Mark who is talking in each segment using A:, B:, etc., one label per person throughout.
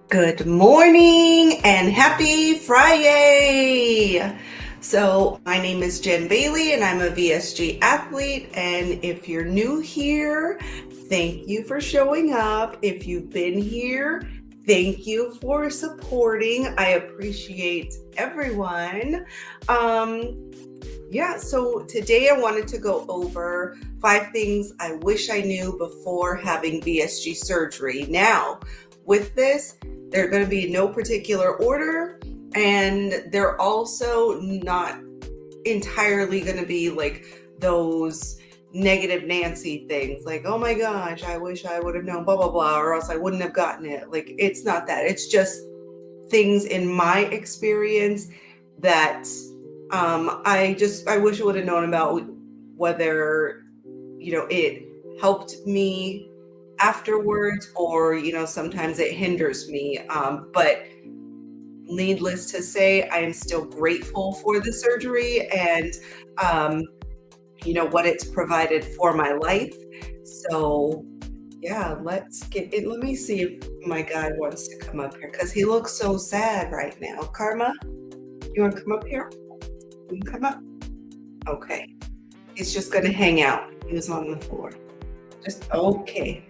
A: Good morning and happy Friday. So my name is Jen Bailey and I'm a VSG athlete. And if you're new here, thank you for showing up. If you've been here, thank you for supporting. I appreciate everyone. So today I wanted to go over 5 things I wish I knew before having VSG surgery. Now, with this, they're going to be in no particular order, and they're also not entirely going to be like those negative Nancy things, like, oh my gosh, I wish I would have known blah, blah, blah, or else I wouldn't have gotten it. Like, it's not that. It's just things in my experience that I wish I would have known about, whether, it helped me afterwards or, sometimes it hinders me. But needless to say, I am still grateful for the surgery and, what it's provided for my life. So yeah, let's get it. Let me see if my guy wants to come up here because he looks so sad right now. Karma, you want to come up here? You can come up. Okay. He's just going to hang out. He was on the floor. Just okay.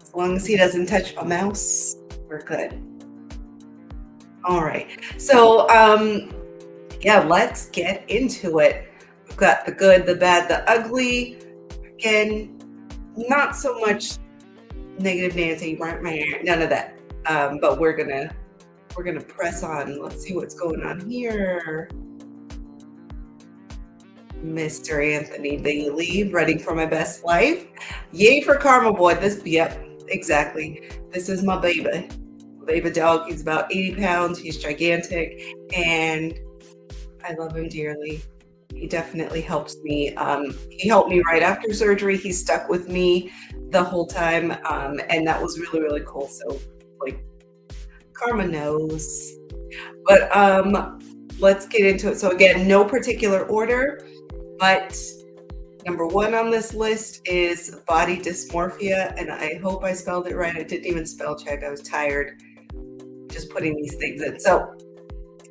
A: As long as he doesn't touch my mouse, we're good. All right. So, let's get into it. We've got the good, the bad, the ugly. Again, not so much negative Nancy, none of that. But we're gonna press on. Let's see what's going on here. Mr. Anthony Bailey, running for my best life. Yay for Karma Boy. Yep, exactly. This is my baby. Baby dog. He's about 80 pounds. He's gigantic, and I love him dearly. He definitely helps me. He helped me right after surgery. He stuck with me the whole time, and that was really, really cool. So, like, Karma knows. But let's get into it. So again, no particular order, but number 1 on this list is body dysmorphia, and I hope I spelled it right. I didn't even spell check. I was tired just putting these things in. So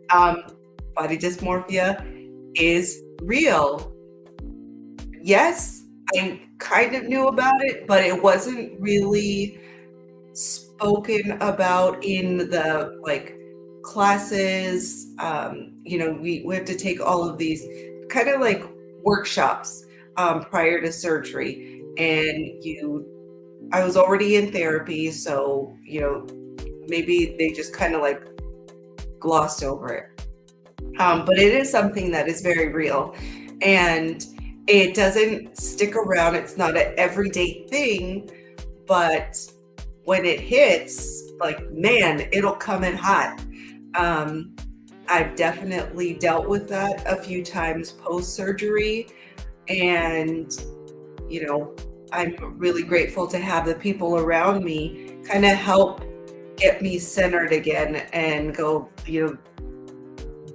A: body dysmorphia is real. Yes, I kind of knew about it, but it wasn't really spoken about in the classes. We have to take all of these kind of like workshops prior to surgery, and I was already in therapy, so maybe they just kind of like glossed over it. But it is something that is very real, and it doesn't stick around. It's not an everyday thing, but when it hits, man, it'll come in hot. I've definitely dealt with that a few times post-surgery, and I'm really grateful to have the people around me kind of help get me centered again and go,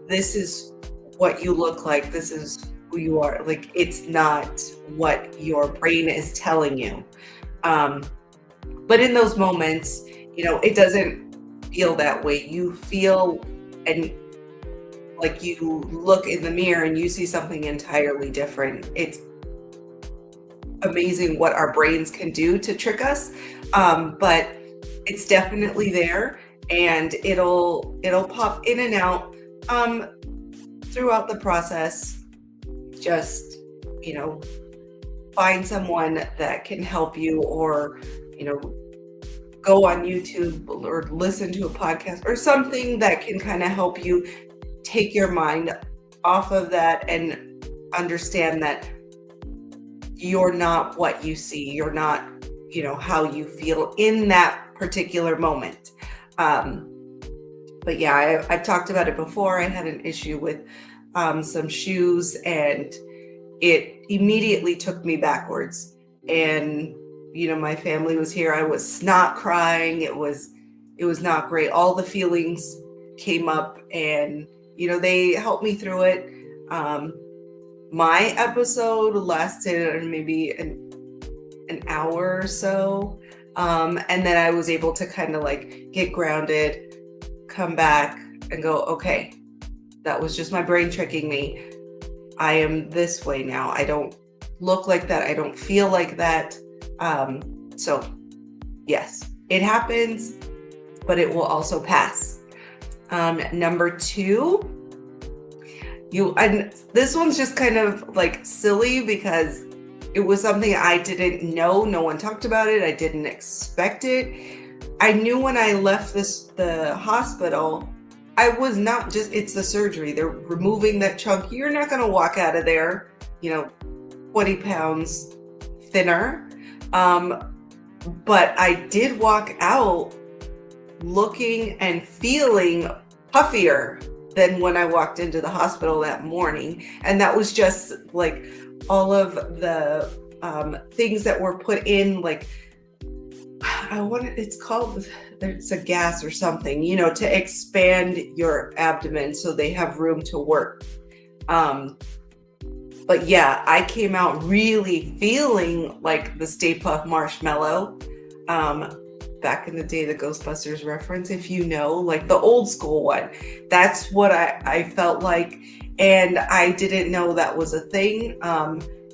A: this is what you look like. This is who you are. Like, it's not what your brain is telling you. But in those moments, it doesn't feel that way. You feel, and like, you look in the mirror and you see something entirely different. It's amazing what our brains can do to trick us. But it's definitely there, and it'll pop in and out throughout the process. Just, find someone that can help you, or, go on YouTube or listen to a podcast or something that can kind of help you take your mind off of that and understand that you're not what you see. You're not, how you feel in that particular moment. But yeah, I've talked about it before. I had an issue with some shoes, and it immediately took me backwards. And my family was here. I was snot crying. It was not great. All the feelings came up, and they helped me through it. My episode lasted maybe an hour or so. And then I was able to kind of like get grounded, come back and go, okay, that was just my brain tricking me. I am this way now. I don't look like that. I don't feel like that. So yes, it happens, but it will also pass. Number two, and this one's just kind of like silly because it was something I didn't know. No one talked about it. I didn't expect it. I knew when I left the hospital, I was not just, it's the surgery. They're removing that chunk. You're not going to walk out of there, 20 pounds thinner. But I did walk out looking and feeling puffier than when I walked into the hospital that morning. And that was just like all of the things that were put in, like, it's a gas or something, to expand your abdomen so they have room to work. But yeah, I came out really feeling like the Stay Puft Marshmallow. Back in the day, the Ghostbusters reference, if you know, like the old school one. That's what I felt like. And I didn't know that was a thing.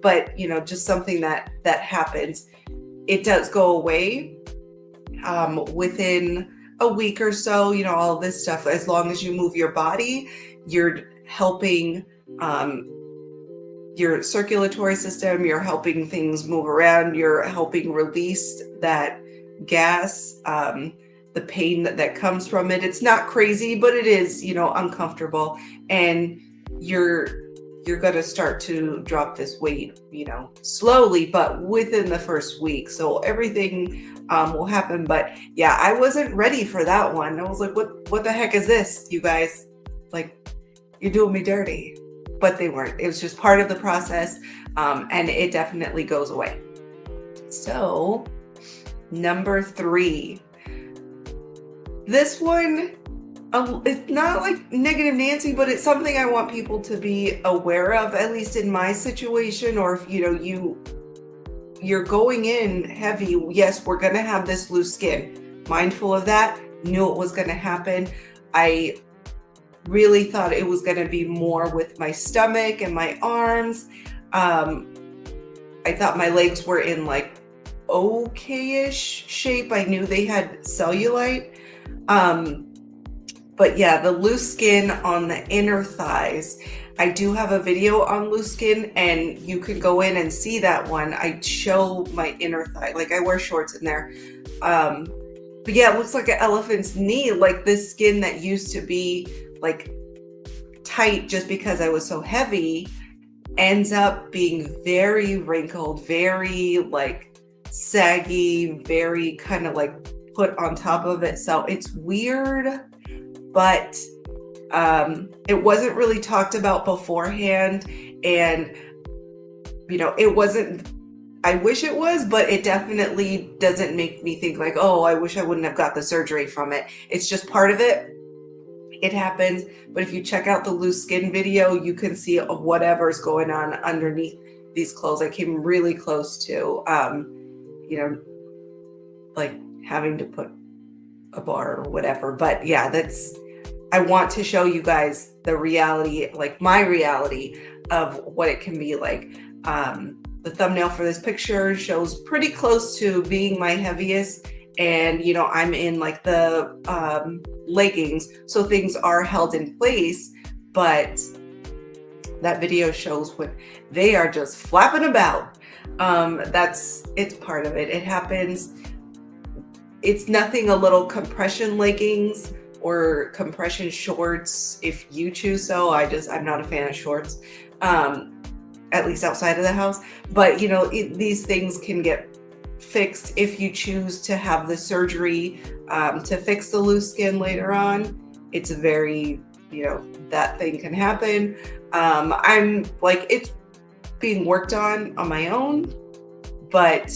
A: But, just something that happens. It does go away within a week or so, all this stuff. As long as you move your body, you're helping your circulatory system, you're helping things move around, you're helping release that gas, the pain that comes from it. It's not crazy, but it is, uncomfortable. And you're going to start to drop this weight, slowly, but within the first week. So everything will happen. But yeah, I wasn't ready for that one. I was like, what the heck is this, you guys? Like, you're doing me dirty. But they weren't. It was just part of the process. And it definitely goes away. So number 3, this one, it's not like negative Nancy, but it's something I want people to be aware of, at least in my situation. Or if you're going in heavy, yes, we're going to have this loose skin. Mindful of that. Knew it was going to happen. I really thought it was going to be more with my stomach and my arms. I thought my legs were in like okay-ish shape. I knew they had cellulite. But yeah, the loose skin on the inner thighs. I do have a video on loose skin, and you can go in and see that one. I show my inner thigh, like I wear shorts in there. But yeah, it looks like an elephant's knee, like this skin that used to be like tight just because I was so heavy ends up being very wrinkled, very like saggy, very kind of like put on top of itself. It's weird, but it wasn't really talked about beforehand. And, it wasn't, I wish it was, but it definitely doesn't make me think like, oh, I wish I wouldn't have got the surgery from it. It's just part of it. It happens. But if you check out the loose skin video, you can see whatever's going on underneath these clothes. I came really close to, like having to put a bar or whatever. But yeah, I want to show you guys the reality, like my reality of what it can be like. The thumbnail for this picture shows pretty close to being my heaviest. And, I'm in like the leggings, so things are held in place, but that video shows when they are just flapping about. It's part of it. It happens. It's nothing a little compression leggings or compression shorts if you choose so. I'm not a fan of shorts, at least outside of the house. But, these things can get fixed if you choose to have the surgery to fix the loose skin later on. It's very, that thing can happen. I'm like, it's being worked on my own, but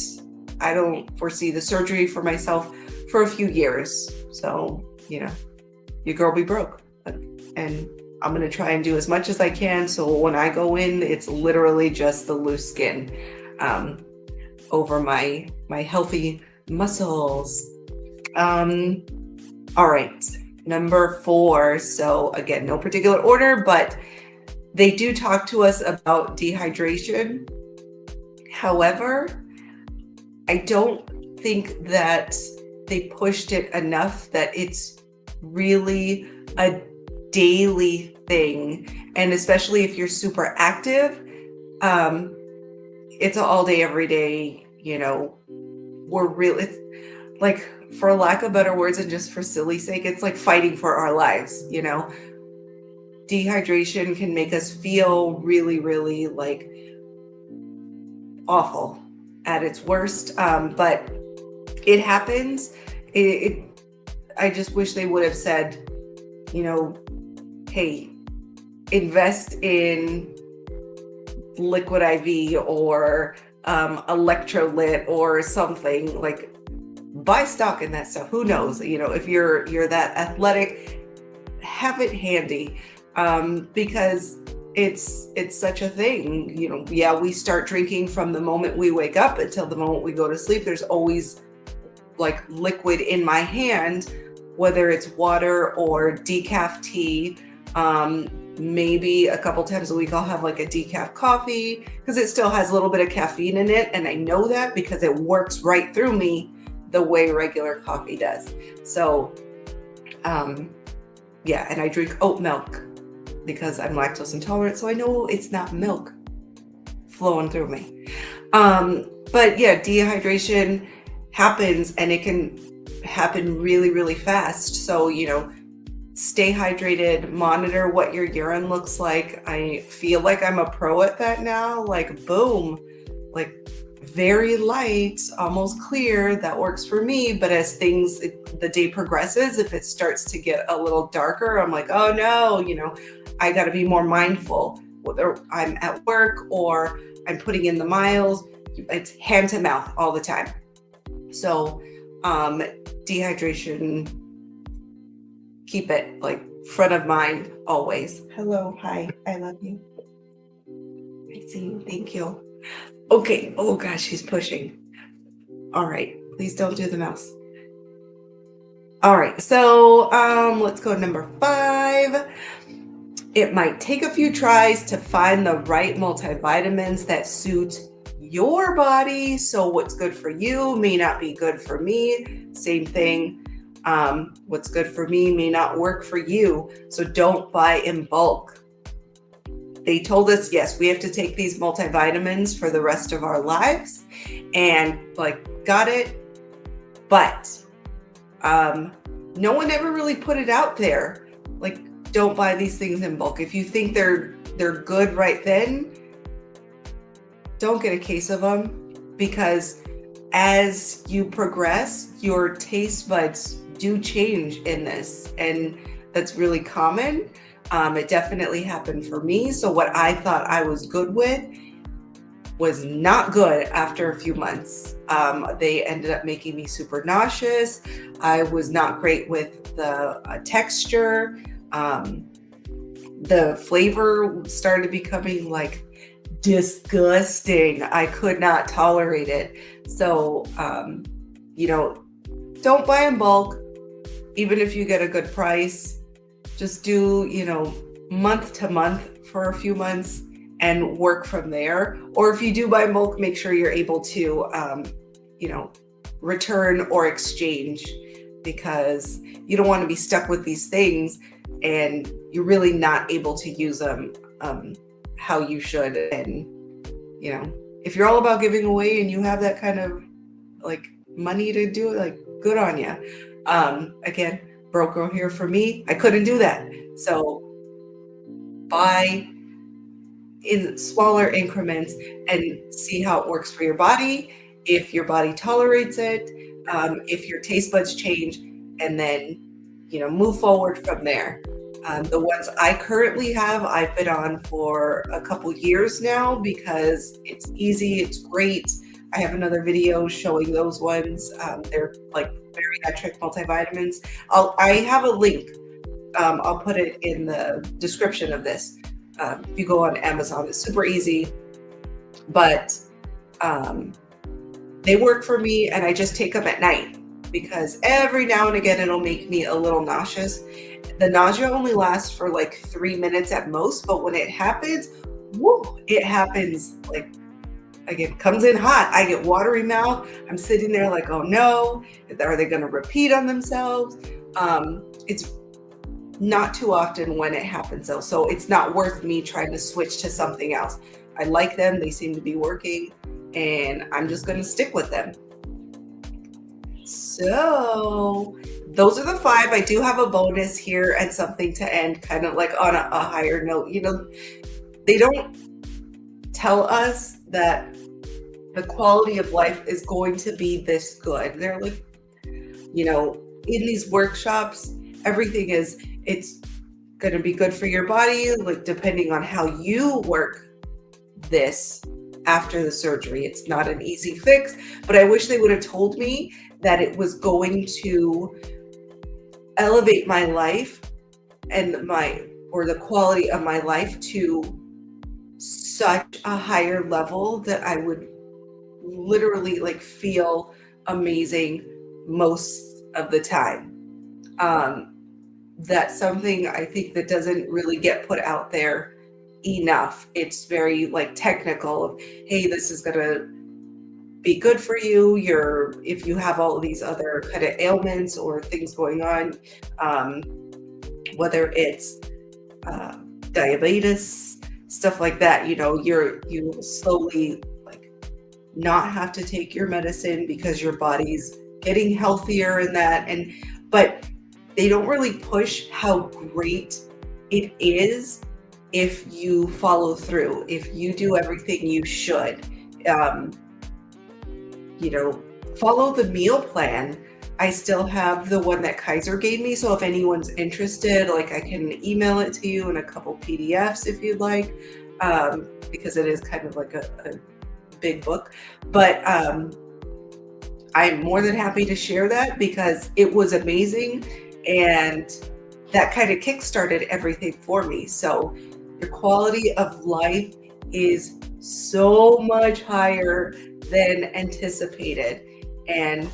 A: I don't foresee the surgery for myself for a few years. So, your girl be broke, and I'm going to try and do as much as I can. So when I go in, it's literally just the loose skin over my healthy muscles. All right, number 4. So again, no particular order, but they do talk to us about dehydration. However, I don't think that they pushed it enough that it's really a daily thing. And especially if you're super active, it's all day, every day, we're really, it's like, for lack of better words and just for silly sake, it's like fighting for our lives. Dehydration can make us feel really, really like awful at its worst. But it happens. I just wish they would have said, hey, invest in liquid IV or electrolyte or something, like buy stock in that stuff. Who knows? If you're that athletic, have it handy, because it's such a thing. Yeah, we start drinking from the moment we wake up until the moment we go to sleep. There's always like liquid in my hand, whether it's water or decaf tea. Maybe a couple times a week I'll have like a decaf coffee because it still has a little bit of caffeine in it, and I know that because it works right through me the way regular coffee does. So yeah, and I drink oat milk because I'm lactose intolerant, so I know it's not milk flowing through me. But yeah, dehydration happens, and it can happen really, really fast. So, stay hydrated, monitor what your urine looks like. I feel like I'm a pro at that now. Like, boom, like very light, almost clear. That works for me. But as the day progresses, if it starts to get a little darker, I'm like, oh no, I got to be more mindful, whether I'm at work or I'm putting in the miles. It's hand to mouth all the time. So dehydration, keep it like front of mind always. Hello, hi, I love you. I see you, thank you. Okay, oh gosh, she's pushing. All right, please don't do the mouse. All right, so let's go to number 5. It might take a few tries to find the right multivitamins that suit your body. So what's good for you may not be good for me. Same thing. What's good for me may not work for you. So don't buy in bulk. They told us, yes, we have to take these multivitamins for the rest of our lives, and got it. But no one ever really put it out there. Don't buy these things in bulk. If you think they're good right then, don't get a case of them, because as you progress, your taste buds do change in this, and that's really common. It definitely happened for me. So what I thought I was good with was not good after a few months. They ended up making me super nauseous. I was not great with the texture. The flavor started becoming disgusting. I could not tolerate it. So, don't buy in bulk, even if you get a good price. Just do, month to month for a few months and work from there. Or if you do buy in bulk, make sure you're able to, return or exchange, because you don't want to be stuck with these things and you're really not able to use them how you should. And, if you're all about giving away and you have that kind of money to do it, good on you. Again, broke girl here for me. I couldn't do that. So buy in smaller increments and see how it works for your body. If your body tolerates it, if your taste buds change, and then, move forward from there. The ones I currently have, I've been on for a couple years now because it's easy, it's great. I have another video showing those ones. They're bariatric multivitamins. I have a link. I'll put it in the description of this. If you go on Amazon, it's super easy. But They work for me, and I just take them at night because every now and again it'll make me a little nauseous. The nausea only lasts for like 3 minutes at most, but when it happens, woo, it happens like again, comes in hot. I get watery mouth. I'm sitting there like, oh no, are they going to repeat on themselves? It's not too often when it happens though, so it's not worth me trying to switch to something else. I like them. They seem to be working, and I'm just going to stick with them. So those are the 5. I do have a bonus here and something to end kind of like on a higher note. They don't tell us that the quality of life is going to be this good. They're like, in these workshops, everything it's going to be good for your body, like depending on how you work this after the surgery. It's not an easy fix, but I wish they would have told me that it was going to elevate my life and the quality of my life to such a higher level that I would literally like feel amazing most of the time. That's something I think that doesn't really get put out there enough. It's very like technical of, hey, this is gonna be good for you. If you have all of these other kind of ailments or things going on, whether it's diabetes, stuff like that, you slowly like not have to take your medicine because your body's getting healthier and that. But they don't really push how great it is if you follow through, if you do everything you should. Follow the meal plan. I still have the one that Kaiser gave me, so if anyone's interested, like I can email it to you in a couple PDFs if you'd like, because it is kind of like a big book. But I'm more than happy to share that because it was amazing, and that kind of kickstarted everything for me. So your quality of life is so much higher than anticipated, and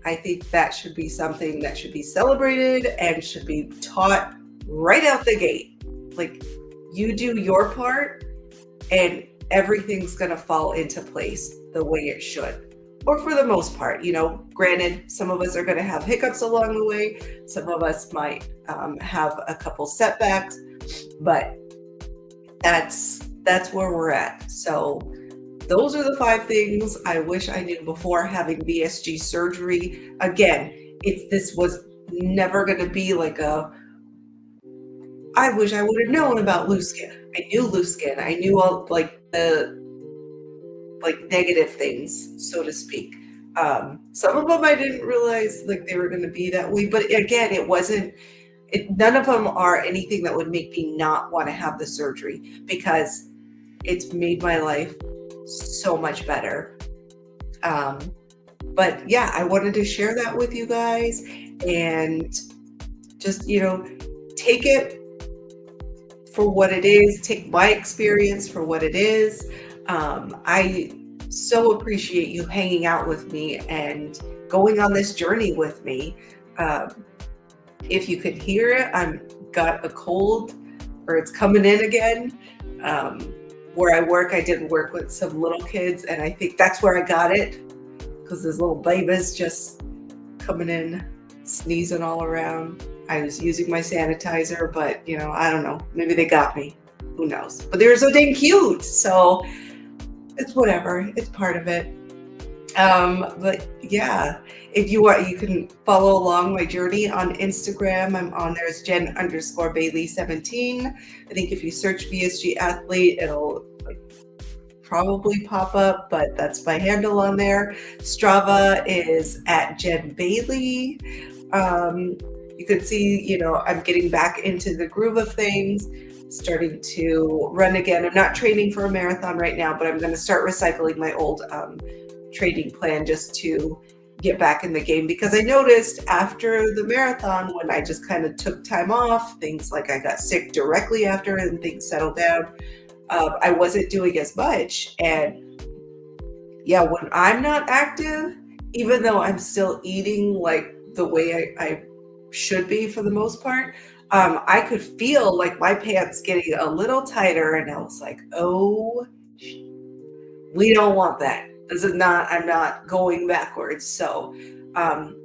A: I think that should be something that should be celebrated and should be taught right out the gate. Like, you do your part and everything's going to fall into place the way it should, or for the most part. Granted, some of us are going to have hiccups along the way. Some of us might have a couple setbacks, but that's where we're at. So those are the 5 things I wish I knew before having VSG surgery. Again, this was never going to be like I wish I would have known about loose skin. I knew loose skin. I knew all like the negative things, so to speak. Some of them I didn't realize like they were going to be that way. But again, none of them are anything that would make me not want to have the surgery, because it's made my life so much better. But yeah, I wanted to share that with you guys, and just, take it for what it is. Take my experience for what it is. I so appreciate you hanging out with me and going on this journey with me. If you could hear it, I've got a cold, or it's coming in again. Where I work, I did work with some little kids, and I think that's where I got it, because there's little babies just coming in, sneezing all around. I was using my sanitizer, but I don't know. Maybe they got me. Who knows? But they were so dang cute, so it's whatever. It's part of it. But yeah, if you want, you can follow along my journey on Instagram. I'm on there as Jen_Bailey17. I think if you search VSG Athlete, it'll probably pop up, but that's my handle on there. Strava is at Jen Bailey. You can see, I'm getting back into the groove of things, starting to run again. I'm not training for a marathon right now, but I'm going to start recycling my old training plan just to get back in the game, because I noticed after the marathon, when I just kind of took time off, things like I got sick directly after and things settled down, I wasn't doing as much. And Yeah, when I'm not active, even though I'm still eating like the way I should be for the most part, I could feel like my pants getting a little tighter, and I was like, oh, we don't want that. This is not, I'm not going backwards. So um,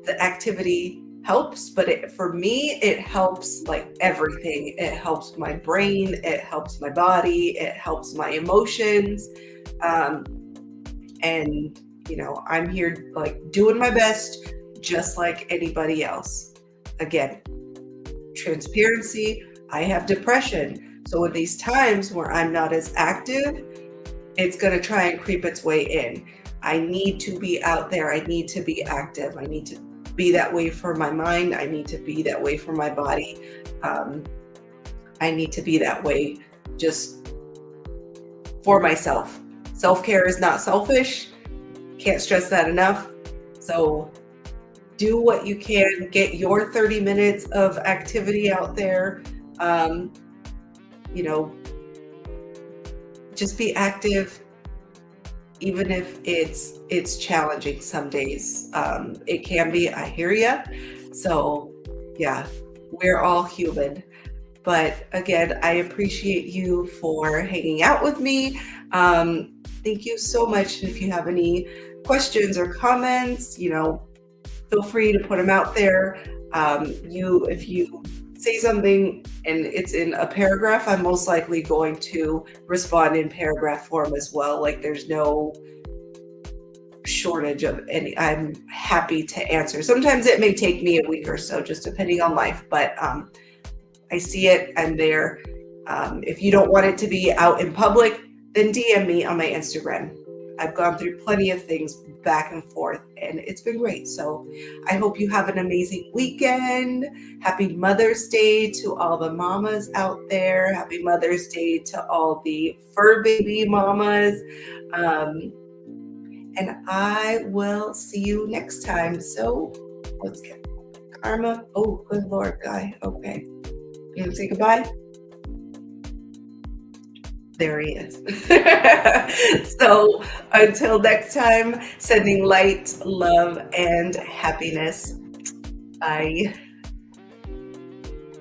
A: the activity helps, but for me, it helps like everything. It helps my brain, it helps my body, it helps my emotions. Um, and I'm here like doing my best just like anybody else. Again, transparency, I have depression, so in these times where I'm not as active, it's going to try and creep its way in. I need to be out there, I need to be active, I need to be that way for my mind, I need to be that way for my body. um, I need to be that way just for myself. Self-care is not selfish. Can't stress that enough. So do what you can, get your 30 minutes of activity out there. Um, you know, just be active, even if it's challenging some days. It can be, I hear ya. So yeah, we're all human. But again, I appreciate you for hanging out with me. Thank you so much. If you have any questions or comments, feel free to put them out there. If you say something and it's in a paragraph, I'm most likely going to respond in paragraph form as well. Like there's no shortage of any. I'm happy to answer. Sometimes it may take me a week or so, just depending on life, but I see it, I'm there. If you don't want it to be out in public, then DM me on my Instagram. I've gone through plenty of things back and forth, and it's been great. So I hope you have an amazing weekend. Happy Mother's Day to all the mamas out there. Happy Mother's Day to all the fur baby mamas. And I will see you next time. So let's get Karma. Oh, good Lord, Guy. Okay. You want to say goodbye? There he is. So until next time, sending light, love, and happiness. Bye.